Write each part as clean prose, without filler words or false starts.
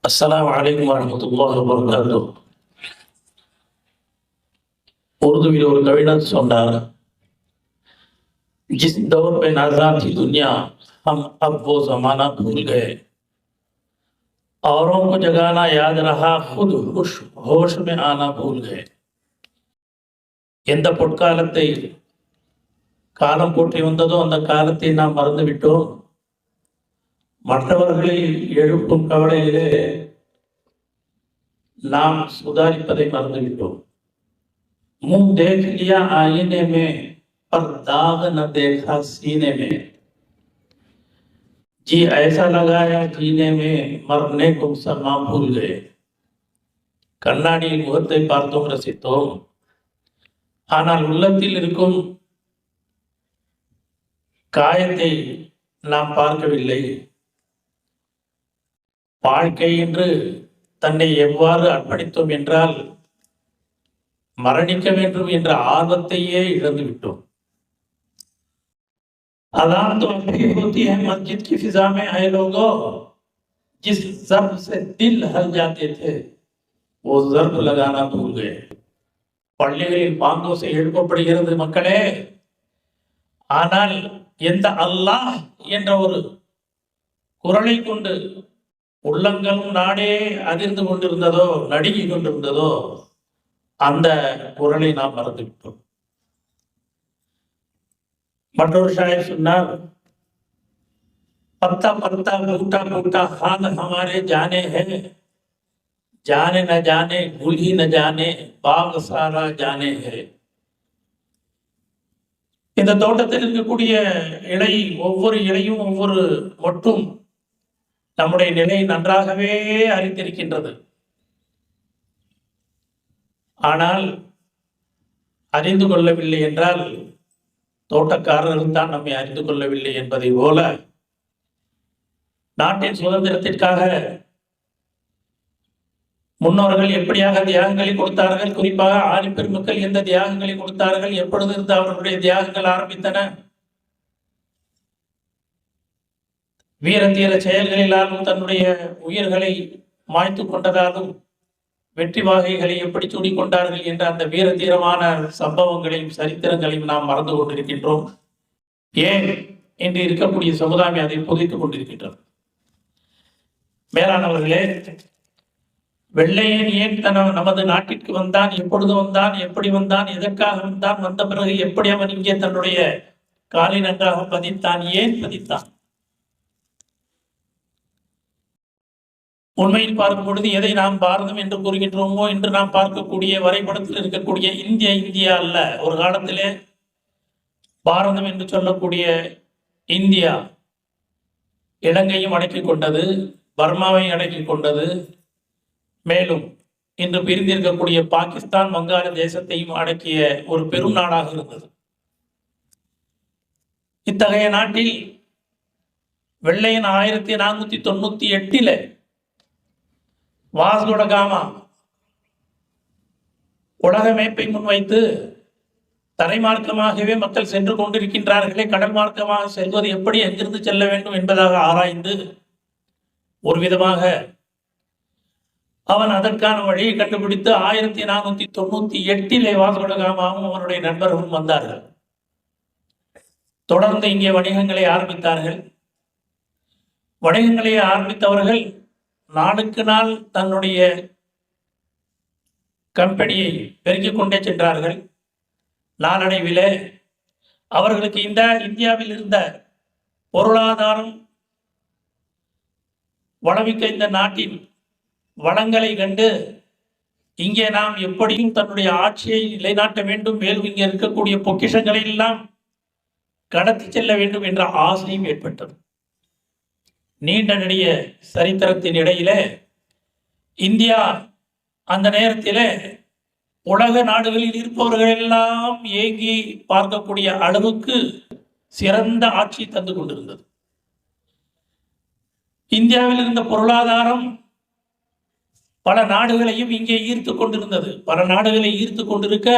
अस्सलाम वालेकुम வரஹ்மத்துல்லாஹி வபரகாத்துஹு. உருதுவில் ஒரு கவிஞர் சொன்னார், जिस दौर पे नाज़ाद थी दुनिया हम अब वो ज़माना भूल गए, औरों को जगाना याद रहा खुद होश में आना भूल गए. எந்த பொற்காலத்தை காலம் போற்றி வந்ததோ அந்த காலத்தை நாம் மறந்துவிட்டோம். மற்றவர்களை எழுப்பும் கவலையிலே நாம் சுதாரிப்பதை மறந்துவிட்டோம். मुंह देख लिया आईने में पर दाग न देखा सीने में, जी ऐसा लगाया जीने में मरने को समा भूल गए. கண்ணாடியில் முகத்தை பார்த்தோம், ரசித்தோம். ஆனால் உள்ளத்தில் இருக்கும் காயத்தை நாம் பார்க்கவில்லை. வாழ்க்கை என்று தன்னை எவ்வாறு அர்ப்பணித்தோம் என்றால் மரணிக்க வேண்டும் என்ற ஆர்வத்தையே இழந்து விட்டோம். अजान तो अभी होती है मस्जिद की फिजा में आए लोगों, जिस ज़र्ब से दिल हल जाते थे वो ज़र्ब लगाना भूल गए. பள்ளிகளில் பாங்கோசை எழுப்பப்படுகிறது மக்களே. ஆனால் எந்த அல்லாஹ் என்ற ஒரு குரலை கொண்டு உள்ளங்களும் நாடே அதிர்ந்து கொண்டிருந்ததோ, நடுங்கிக் கொண்டிருந்ததோ, அந்த குரலை நாம் மறந்துவிட்டோம். மற்றொரு ஷாயர் சொன்னார், पत्ता पत्ता बूटा बूटा हाल हमारे जाने हैं, जाने न जाने भूल ही न जाने बाग सारा जाने है. இந்த தோட்டத்தில் இருக்கக்கூடிய இலை, ஒவ்வொரு இலையும் ஒவ்வொரு மொட்டும் நம்முடைய நிலை நன்றாகவே அறிந்திருக்கின்றது. ஆனால் அறிந்து கொள்ளவில்லை என்றால் தோட்டக்காரர்கள் தான் நம்மை அறிந்து கொள்ளவில்லை என்பதை போல, நாட்டின் சுதந்திரத்திற்காக முன்னோர்கள் எப்படியாக தியாகங்களை கொடுத்தார்கள், குறிப்பாக ஆலிம் பெருமக்கள் எந்த தியாகங்களை கொடுத்தார்கள், எப்பொழுது இருந்து அவர்களுடைய தியாகங்கள் ஆரம்பித்தன, வீரத்தீர செயல்களிலாலும் தன்னுடைய உயிர்களை மாய்த்து கொண்டதாலும் வெற்றி வாகைகளை எப்படி சூடிக்கொண்டார்கள் என்ற அந்த வீரதீரமான சம்பவங்களையும் சரித்திரங்களையும் நாம் மறந்து கொண்டிருக்கின்றோம். ஏன் இன்று இருக்கக்கூடிய சமுதாயம் அதை புதைத்துக் கொண்டிருக்கின்றது. மேலானவர்களே, வெள்ளையன் ஏன் நமது நாட்டிற்கு வந்தான், எப்பொழுது வந்தான், எப்படி வந்தான், எதற்காக வந்தான், வந்த பிறகு எப்படி அவன் இங்கே தன்னுடைய காலை நன்றாக பதித்தான், ஏன் பதித்தான்? உண்மையில் பார்க்கும் பொழுது எதை நாம் பாரதம் என்று கூறுகின்றோமோ, என்று நாம் பார்க்கக்கூடிய வரைபடத்தில் இருக்கக்கூடிய இந்தியா அல்ல. ஒரு காலத்திலே பாரதம் என்று சொல்லக்கூடிய இந்தியா இலங்கையும் அடக்கிக் கொண்டது, பர்மாவை அடக்கிக் கொண்டது, மேலும் இன்று பிரிந்திருக்கக்கூடிய பாகிஸ்தான், வங்காள தேசத்தையும் அடக்கிய ஒரு பெரும் நாடாக இருந்தது. இத்தகைய நாட்டில் வெள்ளையன் 1498 வாஸ்கோ ட காமா உலக மேப்பை முன்வைத்து தரைமார்க்கமாகவே மக்கள் சென்று கொண்டிருக்கின்றார்களே, கடல் மார்க்கமாக செல்வது எப்படி, எங்கிருந்து செல்ல வேண்டும் என்பதாக ஆராய்ந்து ஒரு விதமாக அவன் அதற்கான வழியை கண்டுபிடித்து 1498 வாஸ்கோ ட காமாவும் அவனுடைய நண்பர்களும் வந்தார்கள். தொடர்ந்து இங்கே வணிகங்களை ஆரம்பித்தார்கள். வணிகங்களை ஆரம்பித்தவர்கள் நாளுக்கு நாள் தன்னுடைய கம்பெனியை பெருக்கிக் கொண்டே சென்றார்கள். நாளடைவிலே அவர்களுக்கு இந்த இந்தியாவில் இருந்த பொருளாதாரம் வளமிக்க இந்த நாட்டின் வளங்களை கண்டு இங்கே நாம் எப்படியும் தன்னுடைய ஆட்சியை நிலைநாட்ட வேண்டும், மேலும் இங்கே இருக்கக்கூடிய பொக்கிஷங்களை எல்லாம் கடத்தி செல்ல வேண்டும் என்ற ஆசையும் ஏற்பட்டது. நீண்ட நெடிய சரித்திரத்தின் இடையிலே இந்தியா அந்த நேரத்திலே உலக நாடுகளில் இருப்பவர்கள் எல்லாம் ஏங்கி பார்க்கக்கூடிய அளவுக்கு சிறந்த ஆட்சி தந்து கொண்டிருந்தது. இந்தியாவில் இருந்த பொருளாதாரம் பல நாடுகளையும் இங்கே ஈர்த்து கொண்டிருந்தது. பல நாடுகளை ஈர்த்து கொண்டிருக்க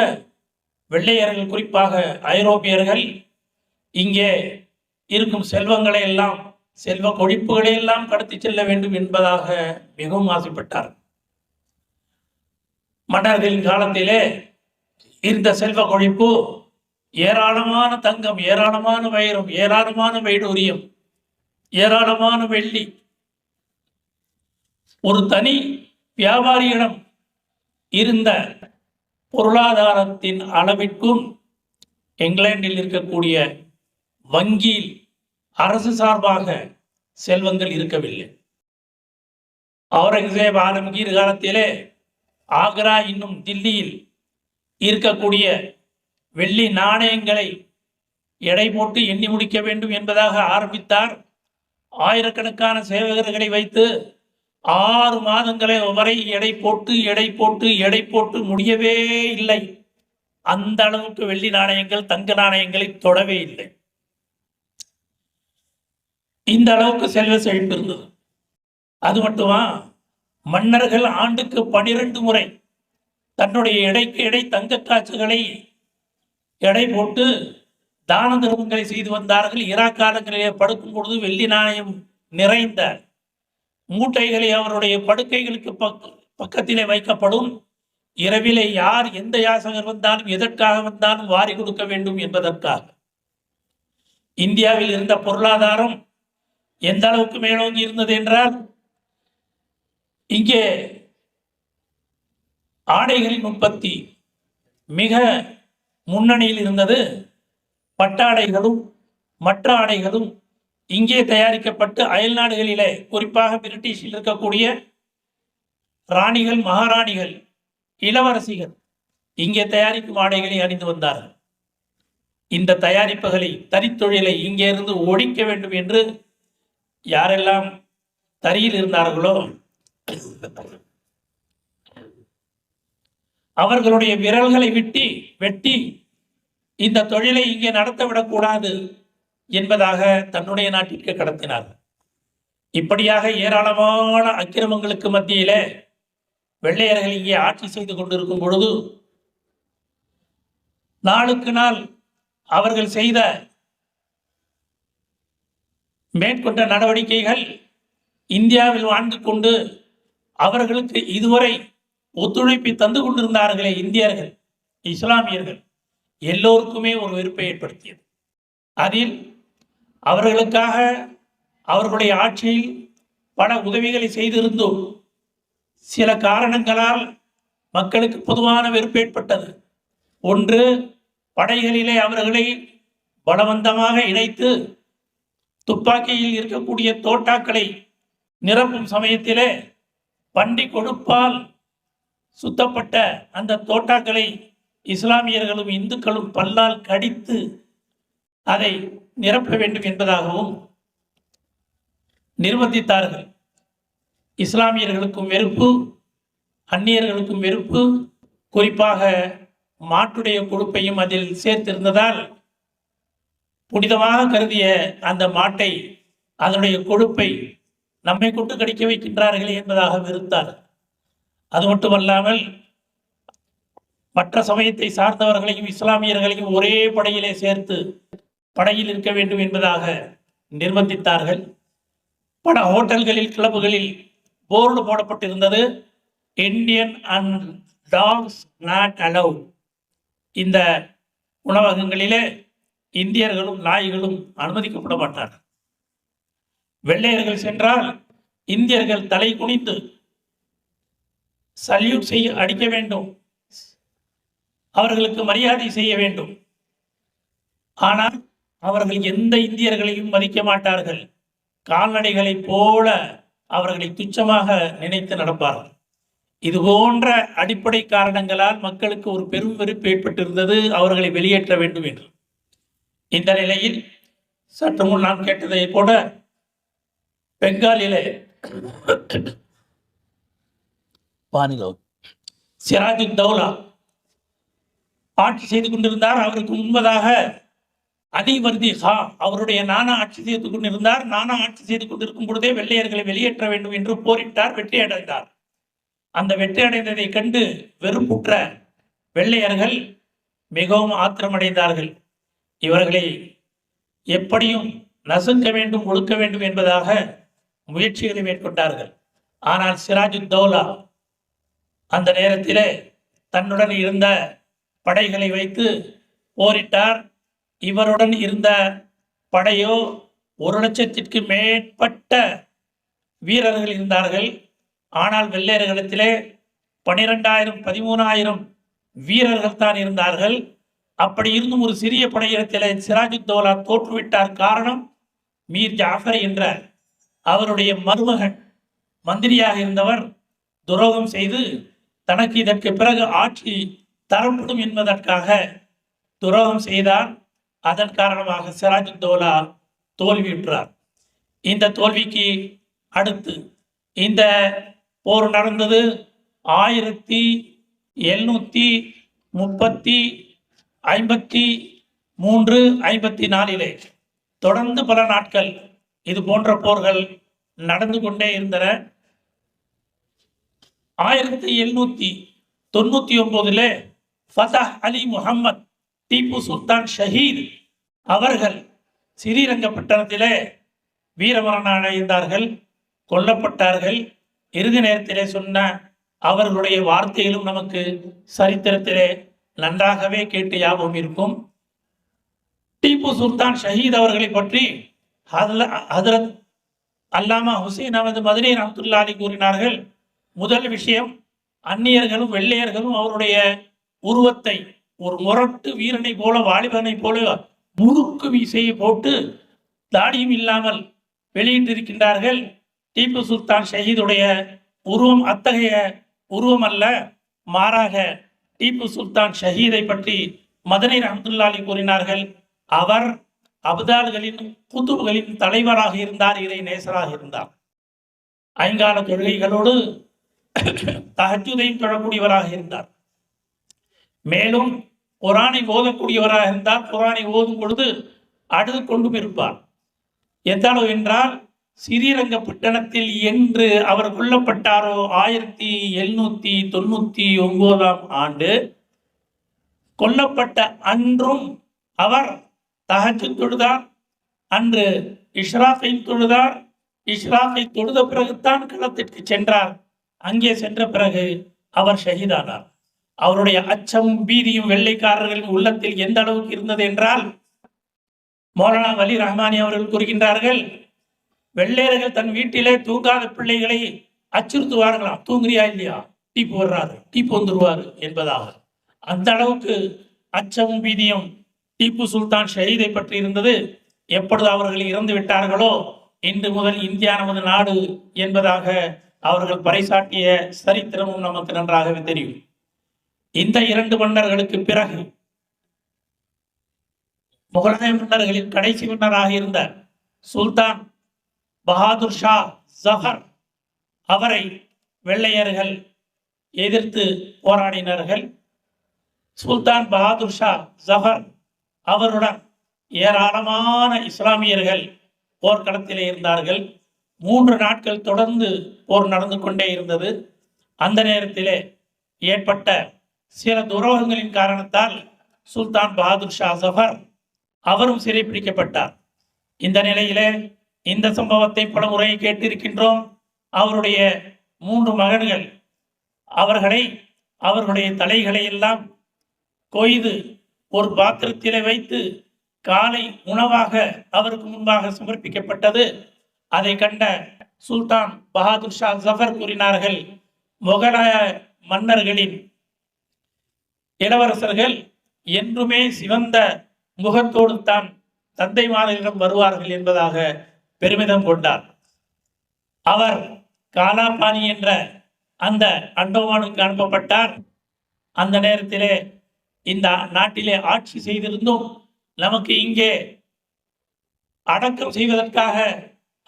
வெள்ளையர்கள், குறிப்பாக ஐரோப்பியர்கள், இங்கே இருக்கும் செல்வங்களை எல்லாம் செல்வ கொழிப்புகளை எல்லாம் கடத்தி செல்ல வேண்டும் என்பதாக மிகவும் ஆசைப்பட்டார். மன்னர்களின் காலத்திலே இந்த செல்வ கொழிப்பு ஏராளமான தங்கம், ஏராளமான வைரம், ஏராளமான வைடூரியம், ஏராளமான வெள்ளி ஒரு தனி வியாபாரியிடம் இருந்த பொருளாதாரத்தின் அளவிற்கும் இங்கிலாந்தில் இருக்கக்கூடிய வங்கியில் அரசு சார்பாக செல்வங்கள் இருக்கவில்லை. அவுரங்கசீப் ஆலம்கீர் காலத்திலே ஆக்ரா இன்னும் தில்லியில் இருக்கக்கூடிய வெள்ளி நாணயங்களை எடை போட்டு எண்ணி முடிக்க வேண்டும் என்பதாக ஆரம்பித்தார். ஆயிரக்கணக்கான சேவகர்களை வைத்து 6 மாதங்களை வரை எடை போட்டு முடியவே இல்லை. அந்த அளவுக்கு வெள்ளி நாணயங்கள், தங்க நாணயங்களை தொடவே இல்லை. இந்த அளவுக்கு செல்வ செழிப்பு இருந்தது. அது மட்டுமா, மன்னர்கள் ஆண்டுக்கு 12 முறை தன்னுடைய எடைக்கு எடை தங்க காசுகளை எடை போட்டு தான தர்மங்களை செய்து வந்தார்கள். ஈராக் காலங்களிலே படுக்கும் பொழுது வெள்ளி நாணயம் நிறைந்த மூட்டைகளை அவருடைய படுக்கைகளுக்கு பக்கத்திலே வைக்கப்படும். இரவிலே யார் எந்த யாசகர் வந்தாலும் எதற்காக வந்தாலும் வாரி கொடுக்க வேண்டும் என்பதற்காக. இந்தியாவில் இருந்த பொருளாதாரம் எந்த அளவுக்கு மேலோங்கி இருந்தது என்றால், இங்கே ஆடைகளின் உற்பத்தி மிக முன்னணியில் இருந்தது. பட்டாடைகளும் மற்ற ஆடைகளும் இங்கே தயாரிக்கப்பட்டு அயல் நாடுகளிலே, குறிப்பாக பிரிட்டிஷில் இருக்கக்கூடிய ராணிகள், மகாராணிகள், இளவரசிகள் இங்கே தயாரிக்கும் ஆடைகளை அணிந்து வந்தார்கள். இந்த தயாரிப்புகளை, தறித்தொழிலை இங்கே இருந்து ஒழிக்க வேண்டும் என்று யாரெல்லாம் தறியில் இருந்தார்களோ அவர்களுடைய விரல்களை வெட்டி இந்த தொழிலை இங்கே நடத்தவிடக்கூடாது என்பதாக தன்னுடைய நாட்டிற்கு கடத்தினார். இப்படியாக ஏராளமான அக்கிரமங்களுக்கு மத்தியிலே வெள்ளையர்கள் இங்கே ஆட்சி செய்து கொண்டிருக்கும் பொழுது, நாளுக்கு நாள் அவர்கள் செய்த மேற்கொண்ட நடவடிக்கைகள் இந்தியாவில் வாழ்ந்து கொண்டு அவர்களுக்கு இதுவரை ஒத்துழைப்பை தந்து கொண்டிருந்தார்களே இந்தியர்கள், இஸ்லாமியர்கள் எல்லோருக்குமே ஒரு வெறுப்பை ஏற்படுத்தியது. அதில் அவர்களுக்காக அவர்களுடைய ஆட்சியில் பல உதவிகளை செய்திருந்தோம். சில காரணங்களால் மக்களுக்கு பொதுவான வெறுப்பு ஏற்பட்டது. ஒன்று, படைகளிலே அவர்களை பலவந்தமாக இணைத்து துப்பாக்கியில் இருக்கக்கூடிய தோட்டாக்களை நிரப்பும் சமயத்திலே பண்டி கொடுப்பால் சுத்தப்பட்ட அந்த தோட்டாக்களை இஸ்லாமியர்களும் இந்துக்களும் பல்லால் கடித்து அதை நிரப்ப வேண்டும் என்பதாகவும் நிர்பந்தித்தார்கள். இஸ்லாமியர்களுக்கும் வெறுப்பு, அந்நியர்களுக்கும் வெறுப்பு, குறிப்பாக மாட்டுடைய கொழுப்பையும் அதில் சேர்த்திருந்ததால் புனிதமாக கருதிய அந்த மாட்டை, அதனுடைய கொழுப்பை நம்மை கொண்டு கடிக்க வைக்கின்றார்களே என்பதாக வெறுத்தார். அது மட்டுமல்லாமல் மற்ற சமயத்தை சார்ந்தவர்களையும் இஸ்லாமியர்களையும் ஒரே படையிலே சேர்த்து படையில் இருக்க வேண்டும் என்பதாக நிர்பந்தித்தார்கள். பல ஹோட்டல்களில், கிளப்புகளில் போர்டு போடப்பட்டிருந்தது, Indian and dogs not allowed. இந்த உணவகங்களிலே இந்தியர்களும் நாய்களும் அனுமதிக்கப்பட மாட்டார்கள். வெள்ளையர்கள் சென்றால் இந்தியர்கள் தலை குனிந்து சல்யூட் செய்ய அடிக்க வேண்டும், அவர்களுக்கு மரியாதை செய்ய வேண்டும். ஆனால் அவர்கள் எந்த இந்தியர்களையும் மதிக்க மாட்டார்கள். கால்நடைகளை போல அவர்களை துச்சமாக நினைத்து நடப்பார்கள். இது போன்ற அடிப்படை காரணங்களால் மக்களுக்கு ஒரு பெரும் வெறுப்பு ஏற்பட்டிருந்தது, அவர்களை வெளியேற்ற வேண்டும் என்று. இந்த நிலையில் சற்று முன் நான் கேட்டதை போல பெங்காலிலே சிராஜுத்தௌலா ஆட்சி செய்து கொண்டிருந்தார். அவருக்கு முன்பதாக அதிவர்தி ஹா அவருடைய நானா ஆட்சி செய்து கொண்டிருந்தார். நானா ஆட்சி செய்து கொண்டிருக்கும் பொழுதே வெள்ளையர்களை வெளியேற்ற வேண்டும் என்று போரிட்டார், வெற்றி அடைந்தார். அந்த வெற்றி அடைந்ததை கண்டு வெறுப்புற்ற வெள்ளையர்கள் மிகவும் ஆத்திரமடைந்தார்கள். இவர்களை எப்படியும் நசுக்க வேண்டும், ஒடுக்க வேண்டும் என்பதாக முயற்சிகளை மேற்கொண்டார்கள். ஆனால் சிராஜுத்தௌலா அந்த நேரத்திலே தன்னுடன் இருந்த படைகளை வைத்து போரிட்டார். இவருடன் இருந்த படையோ 1,00,000க்கு மேற்பட்ட வீரர்கள் இருந்தார்கள். ஆனால் வெள்ளையர்களிடத்திலே 12,000 13,000 வீரர்கள் தான் இருந்தார்கள். அப்படி இருந்தும் ஒரு சிறிய படையிடத்திலே சிராஜுத்தௌலா தோற்றுவிட்டார். காரணம், மீர் ஜாஃபர் என்ற அவருடைய மருமகன் மந்திரியாக இருந்தவர் துரோகம் செய்து தனக்கு இதற்கு பிறகு ஆட்சி தரப்படும் என்பதற்காக துரோகம் செய்தார். அதன் காரணமாக சிராஜுத்தௌலா தோல்வியுற்றார். இந்த தோல்விக்கு அடுத்து இந்த போர் நடந்தது 1753-54 தொடர்ந்து பல நாட்கள் இது போன்ற போர்கள் நடந்து கொண்டே இருந்தன. 1799 ஃபதஹ் அலி முஹம்மத் டீப்பு சுல்தான் ஷஹீத் அவர்கள் ஸ்ரீரங்கப்பட்டணத்திலே வீரமரணம் அடைந்தார்கள், கொல்லப்பட்டார்கள். இறுதி நேரத்திலே சொன்ன அவர்களுடைய வார்த்தைகளும் நமக்கு சரித்திரத்திலே நன்றாகவே கேட்டு ஞாபகம் இருக்கும். டீப்பு சுல்தான் ஷஹீத் அவர்களை பற்றி ஹதரத் அல்லாமா ஹுசைன் அஹமது மதனி ரஹ்மத்துல்லாஹி அலைஹி கூறினார்கள். முதல் விஷயம், அந்நியர்களும் வெள்ளையர்களும் அவருடைய உருவத்தை ஒரு முரட்டு வீரனை போல, வாலிபனை போல முறுக்கு வீசையை போட்டு தாடியும் இல்லாமல் வெளியிட்டிருக்கின்றார்கள். டீப்பு சுல்தான் ஷஹீதுடைய உருவம் அத்தகைய உருவம் அல்ல. மாறாக டீப்பு சுல்தான் ஷஹீதை பற்றி மதனி ரஹ்மத்துல்லாஹி அலைஹி கூறினார்கள், அவர் அப்தால்களின் குதுப்களின் தலைவராக இருந்தார், இறை நேசராக இருந்தார். ஐங்கால தொழுகைகளோடு தஹஜ்ஜுதையும் தொழக்கூடியவராக இருந்தார். மேலும் குர்ஆனை ஓதக்கூடியவராக இருந்தார். குர்ஆனை ஓதும் பொழுது அழுது கொண்டும் இருப்பார். எந்த அளவு என்றால், ஸ்ரீரங்கப்பட்டணத்தில் என்று அவர் கொல்லப்பட்டாரோ 1799 ஆண்டு கொல்லப்பட்ட அன்றும் அவர் தஹஜ்ஜுத் தொழுதார். அன்று இஷ்ராஃபை தொழுதார். இஷ்ராஃபை தொழுத பிறகுதான் களத்திற்கு சென்றார். அங்கே சென்ற பிறகு அவர் ஷஹீதானார். அவருடைய அச்சமும் பீதியும் வெள்ளைக்காரர்களின் உள்ளத்தில் எந்த அளவுக்கு இருந்தது என்றால், மௌலானா வலி ரஹ்மானி அவர்கள் கூறுகின்றார்கள், வெள்ளையர்கள் தன் வீட்டிலே தூங்காத பிள்ளைகளை அச்சுறுத்துவார்களாம். தூங்குறியா இல்லையா, டீப்பு வர்றாரு, டீப்பு வந்துருவாரு என்பதாக. அந்த அளவுக்கு அச்சமும் பீதியும் டீப்பு சுல்தான் ஷஹீதை பற்றி இருந்தது. எப்பொழுது அவர்கள் இறந்து விட்டார்களோ, இன்று முதல் இந்தியா நமது நாடு என்பதாக அவர்கள் பறைசாட்டிய சரித்திரமும் நமக்கு நன்றாகவே தெரியும். இந்த 2 மன்னர்களுக்கு பிறகு முகலாய மன்னர்களின் கடைசி மன்னராக இருந்த சுல்தான் பஹாதுர் ஷா ஜஃபர், அவரை வெள்ளையர்கள் எதிர்த்து போராடினார்கள். சுல்தான் பஹாதுர் ஷா ஜஃபர் அவருடன் ஏராளமான இஸ்லாமியர்கள் போர்க்களத்திலே இருந்தார்கள். 3 நாட்கள் தொடர்ந்து போர் நடந்து கொண்டே இருந்தது. அந்த நேரத்திலே ஏற்பட்ட சில துரோகங்களின் காரணத்தால் சுல்தான் பஹாதுர் ஷா ஜஃபர் அவரும் சிறைப்பிடிக்கப்பட்டார். இந்த நிலையிலே இந்த சம்பவத்தை பல முறை கேட்டிருக்கின்றோம். அவருடைய 3 மகன்கள் அவர்களுடைய தலைகளை எல்லாம் கொய்து ஒரு பாத்திரத்திலே வைத்து காலை உணவாக அவருக்கு முன்பாக சமர்ப்பிக்கப்பட்டது. அதை கண்ட சுல்தான் பஹாதுர் ஷா ஜஃபர் கூறினார்கள், முகலாய மன்னர்களின் இளவரசர்கள் என்றுமே சிவந்த முகத்தோடு தான் தந்தை மாதரிடம் வருவார்கள் என்பதாக பெருமிதம் கொண்டார். அவர் காலாபாணி என்ற அந்த அண்டோமானுக்கு அனுப்பப்பட்டார். அந்த நேரத்திலே இந்த நாட்டிலே ஆட்சி செய்திருந்தும் நமக்கு இங்கே அடக்கம் செய்வதற்காக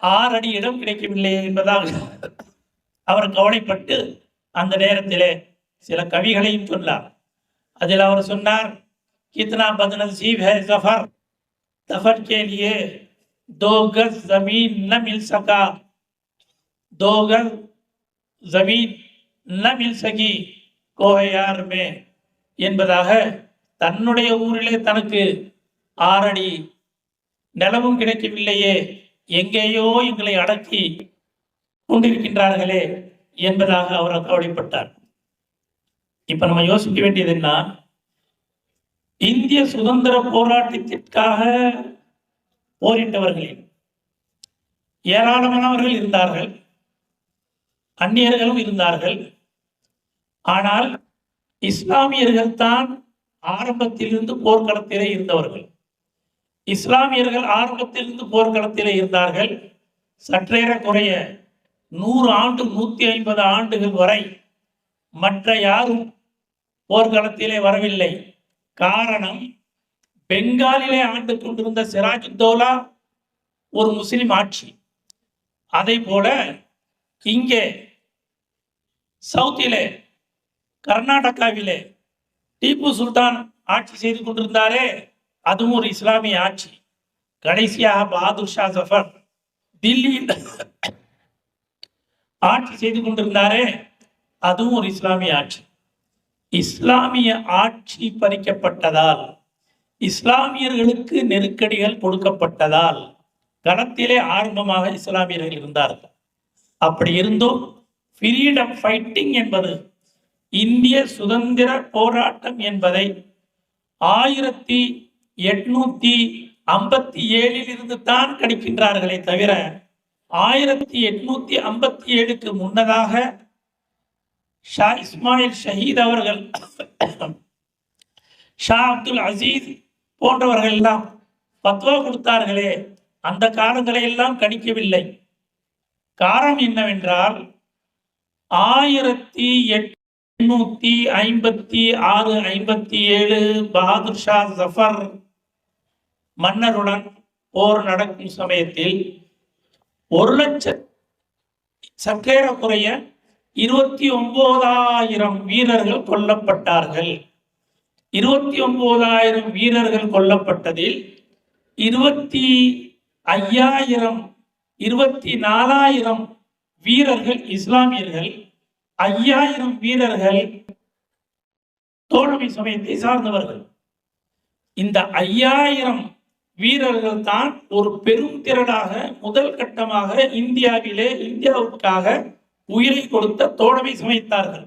6 அடி இடம் கிடைக்கவில்லை என்பதாக அவர் கவலைப்பட்டு அந்த நேரத்திலே சில கவிகளையும் சொன்னார். அதில் அவர் சொன்னார், கித்னா बदनसीब है जफर दफर के लिए 2 गज जमीन न मिल सका, 2 गज जमीन न मिल सकी கோஹையார் மே என்பதாக தன்னுடைய ஊரிலே தனக்கு 6 அடி நிலவும் கிடைக்கவில்லையே, எங்கேயோ எங்களை அடக்கி கொண்டிருக்கின்றார்களே என்பதாக அவர் கவலைப்பட்டார். இப்ப நம்ம யோசிக்க வேண்டியது என்ன, இந்திய சுதந்திர போராட்டத்திற்காக போரிட்டவர்களில் ஏராளமானவர்கள் இருந்தார்கள், அந்நியர்களும் இருந்தார்கள். ஆனால் இஸ்லாமியர்கள் தான் ஆரம்பத்திலிருந்து போர்க்களத்திலே இருந்தவர்கள். இஸ்லாமியர்கள் ஆரம்பத்திலிருந்து போர்க்களத்திலே இருந்தார்கள். சற்றேற குறைய 100 ஆண்டு 150 ஆண்டுகள் வரை மற்ற யாரும் போர்க்களத்திலே வரவில்லை. காரணம், பெங்காலிலே ஆண்டு கொண்டிருந்த சிராஜுத்தௌலா ஒரு முஸ்லிம் ஆட்சி. அதே போல இங்கே சவுத்திலே கர்நாடகாவிலே டீப்பு சுல்தான் ஆட்சி செய்து கொண்டிருந்தாரே, அதுவும் ஒரு இஸ்லாமிய ஆட்சி. கடைசியாக பஹாதுர் ஷா ஜஃபர் தில்லியில் ஆட்சி செய்து கொண்டிருந்தாரே, அதுவும் ஒரு இஸ்லாமிய ஆட்சி. இஸ்லாமிய ஆட்சி பறிக்கப்பட்டதால், இஸ்லாமியர்களுக்கு நெருக்கடிகள் கொடுக்கப்பட்டதால் களத்திலே ஆரம்பமாக இஸ்லாமியர்கள் இருந்தார்கள். அப்படி இருந்தும் ஃப்ரீடம் ஃபைட்டிங் என்பது, இந்திய சுதந்திர போராட்டம் என்பதை 1857 இருந்து தான் கணிக்கின்றார்களே தவிர 1857க்கு முன்னதாக ஷா இஸ்மாயில் ஷஹீத் அவர்கள், ஷா அப்துல் அசீஸ் போன்றவர்கள் எல்லாம் பத்வா கொடுத்தார்களே, அந்த காலங்களை எல்லாம் கணிக்கவில்லை. காரணம் என்னவென்றால் 1856-57 பஹாதுர் ஷா ஜஃபர் மன்னருடன் போர் நடக்கும் சமயத்தில் 1,00,000 சற்றேற குறைய 29,000 வீரர்கள் கொல்லப்பட்டார்கள். 29,000 வீரர்கள் கொல்லப்பட்டதில் 25,000 24,000 வீரர்கள் இஸ்லாமியர்கள், 5,000 வீரர்கள் தோழமை சமயத்தை சார்ந்தவர்கள். இந்த 5,000 வீரர்கள் தான் ஒரு பெரும் திரளாக முதல் கட்டமாக இந்தியாவுக்காக உயிரை கொடுத்த தோழமை சமைத்தார்கள்.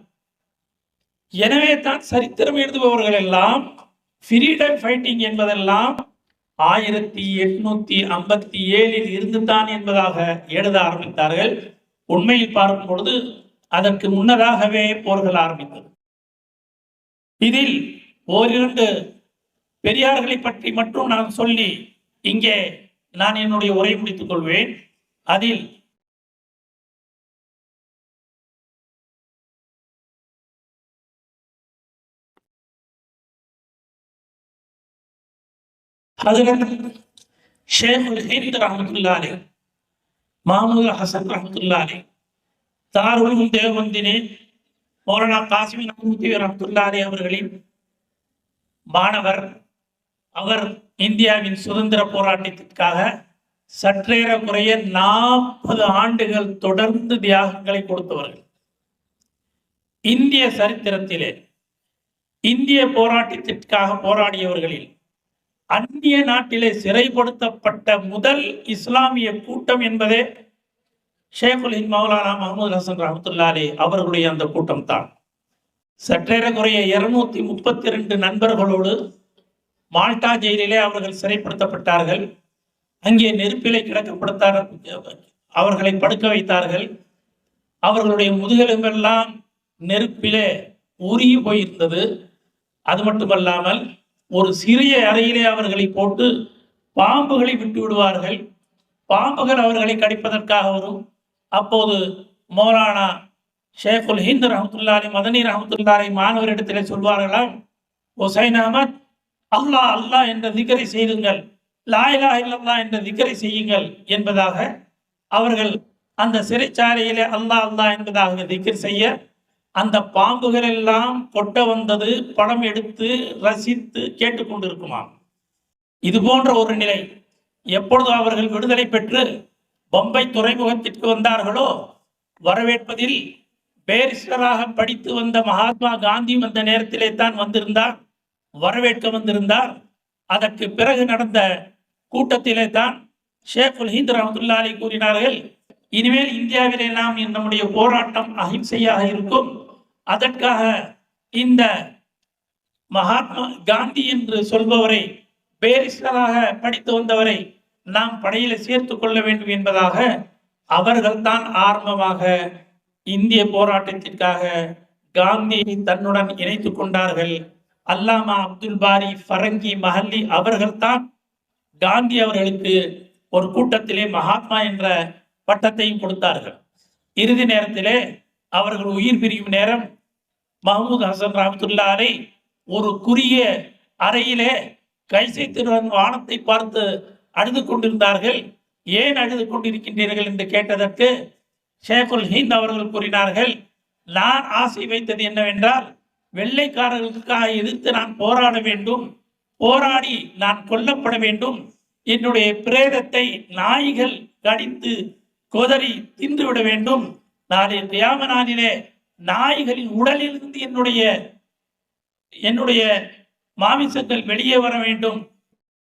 எனவே தான் சரித்திரம் எழுதுபவர்கள் எல்லாம் ஃப்ரீடம் ஃபைட்டிங் என்பதெல்லாம் 1857 இருந்துதான் என்பதாக எழுத ஆரம்பித்தார்கள். உண்மையில் பார்க்கும் பொழுது அதற்கு முன்னதாகவே போர்கள் ஆரம்பித்தது. இதில் ஓரிரண்டு பெரியார்களை பற்றி மட்டும் நான் சொல்லி இங்கே நான் என்னுடைய உரை முடித்துக் கொள்வேன். அதில் ஷேகுல் ஹிந்த் ரஹ்மத்துல்லாஹி அலைஹி, மாமூது ஹசன் ரஹ்மத்துல்லாஹி அலைஹி, தாருல் உலூம் தேவபந்திலே மௌலானா காசிம் நஹ்மதி ரஹ்மத்துல்லாஹி அலைஹி அவர்களின் மாணவர். அவர் இந்தியாவின் சுதந்திர போராட்டத்திற்காக சற்றேற குறைய 40 ஆண்டுகள் தொடர்ந்து தியாகங்களை கொடுத்தவர்கள். இந்திய சரித்திரத்திலே இந்திய போராட்டத்திற்காக போராடியவர்களில் அந்நிய நாட்டிலே சிறைப்படுத்தப்பட்ட முதல் இஸ்லாமிய கூட்டம் என்பதே ஷேகுல் ஹிந்த் மௌலானா முஹம்மது ஹசன் ரஹ்மத்துல்லாஹி அலைஹி அவர்களுடைய அந்த கூட்டம் தான். சற்றேற குறைய 232 நண்பர்களோடு மால்டா ஜெயிலிலே அவர்கள் சிறைப்படுத்தப்பட்டார்கள். அங்கே நெருப்பிலே அவர்களை படுக்க வைத்தார்கள். அவர்களுடைய முதுகெலும்பெல்லாம் நெருப்பிலே உருகி போயிருந்தது. அது மட்டுமல்லாமல் ஒரு சிறிய அறையிலே அவர்களை போட்டு பாம்புகளை விட்டு விடுவார்கள். பாம்புகள் அவர்களை கடிப்பதற்காக வரும். அப்போது மௌலானா ஷேகுல் ஹிந்த் ரஹ்மத்துல்லாஹி அலைஹி, மதனி ரஹ்மத்துல்லாஹி அலைஹி மாணவரிடத்திலே சொல்வார்களாம், ஹுசைன் அஹமத், அல்லாஹ் அல்லாஹ் என்ற திக்ரை செய்யுங்கள், லா இலாஹ இல்லல்லாஹ் என்ற திக்ரை செய்யுங்கள் என்பதாக அவர்கள் அந்த சிறைச்சாலையிலே அல்லாஹ் அல்லாஹ் என்பதாக திக்ர் செய்ய அந்த பாம்புகள் எல்லாம் கொட்ட வந்தது படம் எடுத்து ரசித்து கேட்டுக்கொண்டிருக்குமாம். இது போன்ற ஒரு நிலை எப்பொழுது அவர்கள் விடுதலை பெற்று பம்பை துறைமுகத்திற்கு வந்தார்களோ, வரவேற்பதில் பேரிஸ்டராக படித்து வந்த மகாத்மா காந்தி அந்த நேரத்திலே தான் வந்திருந்தார், வரவேற்க வந்திருந்தார். அதற்கு பிறகு நடந்த கூட்டத்திலே தான் ஷேகுல் ஹிந்த் ரஹ்மத்துல்லாஹி அலைஹி கூறினார்கள், இனிமேல் இந்தியாவிலே நாம் நம்முடைய போராட்டம் அஹிம்சையாக இருக்கும். அதற்காக இந்த மகாத்மா காந்தி என்று சொல்பவரை, பேரிஸ்டராக படித்து வந்தவரை நாம் படையில சேர்த்து கொள்ள வேண்டும் என்பதாக அவர்கள் தான் ஆரம்பமாக இந்திய போராட்டத்திற்காக காந்தியை தன்னுடன் இணைத்துக் கொண்டார்கள். அல்லாமா அப்துல் பாரி ஃபரங்கி மஹல்லி அவர்கள் தான் காந்தி அவர்களுக்கு ஒரு கூட்டத்திலே மகாத்மா என்ற பட்டத்தையும் கொடுத்தார்கள். இறுதி நேரத்திலே அவர்கள் உயிர் பிரியும் நேரம் மஹமூத் ஹசன் ரஹ்மத்துல்லாஹி அலைஹி ஒரு குறுகிய அறையிலே கைசைத்திருவன் வானத்தை பார்த்து அழுது கொண்டிருந்தார்கள். ஏன் அழுது கொண்டிருக்கின்றீர்கள் என்று கேட்டதற்கு ஷேகுல் ஹிந்த் அவர்கள் கூறினார்கள், நான் ஆசை வைத்தது என்னவென்றால் வெள்ளைக்காரர்களுக்காக எதிர்த்து நான் போராட வேண்டும், போராடி நான் கொல்லப்பட வேண்டும், என்னுடைய பிரேதத்தை நாய்கள் கடித்து கொதறி தின்றுவிட வேண்டும், நாளை கியாம நாளிலே நாய்களின் உடலிலிருந்து என்னுடைய மாமிசங்கள் வெளியே வர வேண்டும்,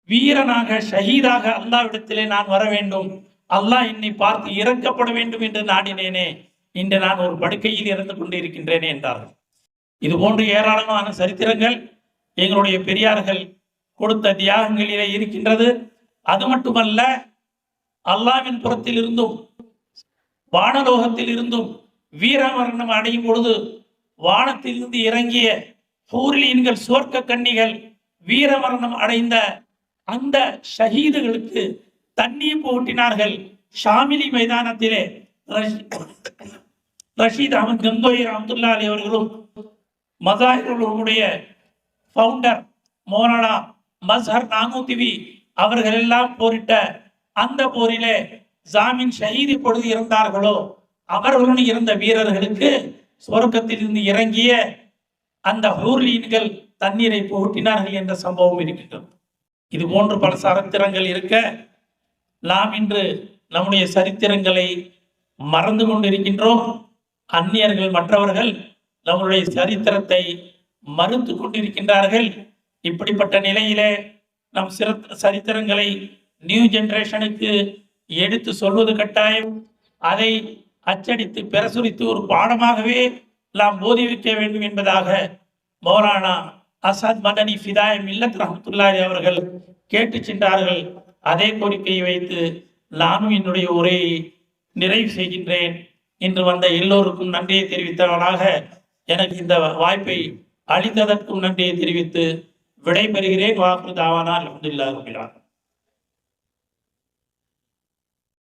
வீரனாக ஷஹீதாக அல்லாஹ்விடத்திலே நான் வர வேண்டும், அல்லாஹ் என்னை பார்த்து இறக்கப்பட வேண்டும் என்று நாடினேனே, இன்று நான் ஒரு படுக்கையில் இறந்து கொண்டிருக்கின்றேனே என்றார்கள். இது போன்று ஏராளமான சரித்திரங்கள் எங்களுடைய பெரியார்கள் கொடுத்த தியாகங்களிலே இருக்கின்றது. அது மட்டுமல்ல, அல்லாஹ்வின் புறத்தில் இருந்தும் வானலோகத்தில் இருந்தும் வீரமரணம் அடையும் பொழுது வானத்திலிருந்து இறங்கிய ஹூர்லீன்கள், சுவர்க்க கன்னிகள் வீரமரணம் அடைந்த அந்த ஷஹீதுகளுக்கு தண்ணீர் போட்டினார்கள். ஷாமிலி மைதானத்திலே ரஷீத் அஹமத் கங்கோயி ரஹ்மத்துல்லாஹி அலைஹி அவர்களும் மஸாஹிருடைய ஃபவுண்டர் மௌலானா மஸ்ஹர் நானூத்திவி அவர்கள் எல்லாம் போரிட்ட அந்த போரிலே ஜாமின் ஷஹீது பொழுது இறந்தார்களோ அவர்களுடன் இருந்த வீரர்களுக்கு சுவர்க்கத்தில் இருந்து இறங்கிய அந்த ஹூர்லீன்கள் தண்ணீரை புகட்டினார்கள் என்ற சம்பவம் இருக்கின்றது. இது போன்று பல சரித்திரங்கள் இருக்க நாம் இன்று நம்முடைய சரித்திரங்களை மறந்து கொண்டிருக்கின்றோம். அந்நியர்கள், மற்றவர்கள் நம்முடைய சரித்திரத்தை மறுத்து கொண்டிருக்கின்றார்கள். இப்படிப்பட்ட நிலையிலே நம் சரித்திரங்களை நியூ ஜெனரேஷனுக்கு எடுத்து சொல்வது கட்டாயம். அதை அச்சடித்து பிரசுரித்து ஒரு பாடமாகவே நாம் போதிவிக்க வேண்டும் என்பதாக மௌலானா அசாத் மதனி ஃபிதாய மில்லத் ரஹ்மத்துல்லாஹி அவர்கள் கேட்டு சென்றார்கள். அதே கோரிக்கையை வைத்து நானும் என்னுடைய உரையை நிறைவு செய்கின்றேன். இன்று வந்த எல்லோருக்கும் நன்றியை தெரிவித்தவனாக எனக்கு இந்த வாய்ப்பை அளித்ததற்கும் நன்றியை தெரிவித்து விடைபெறுகிறேன். வாக்கு தாவானா அல்ஹம்துலில்லாஹி ரப்பில் ஆலமீன்.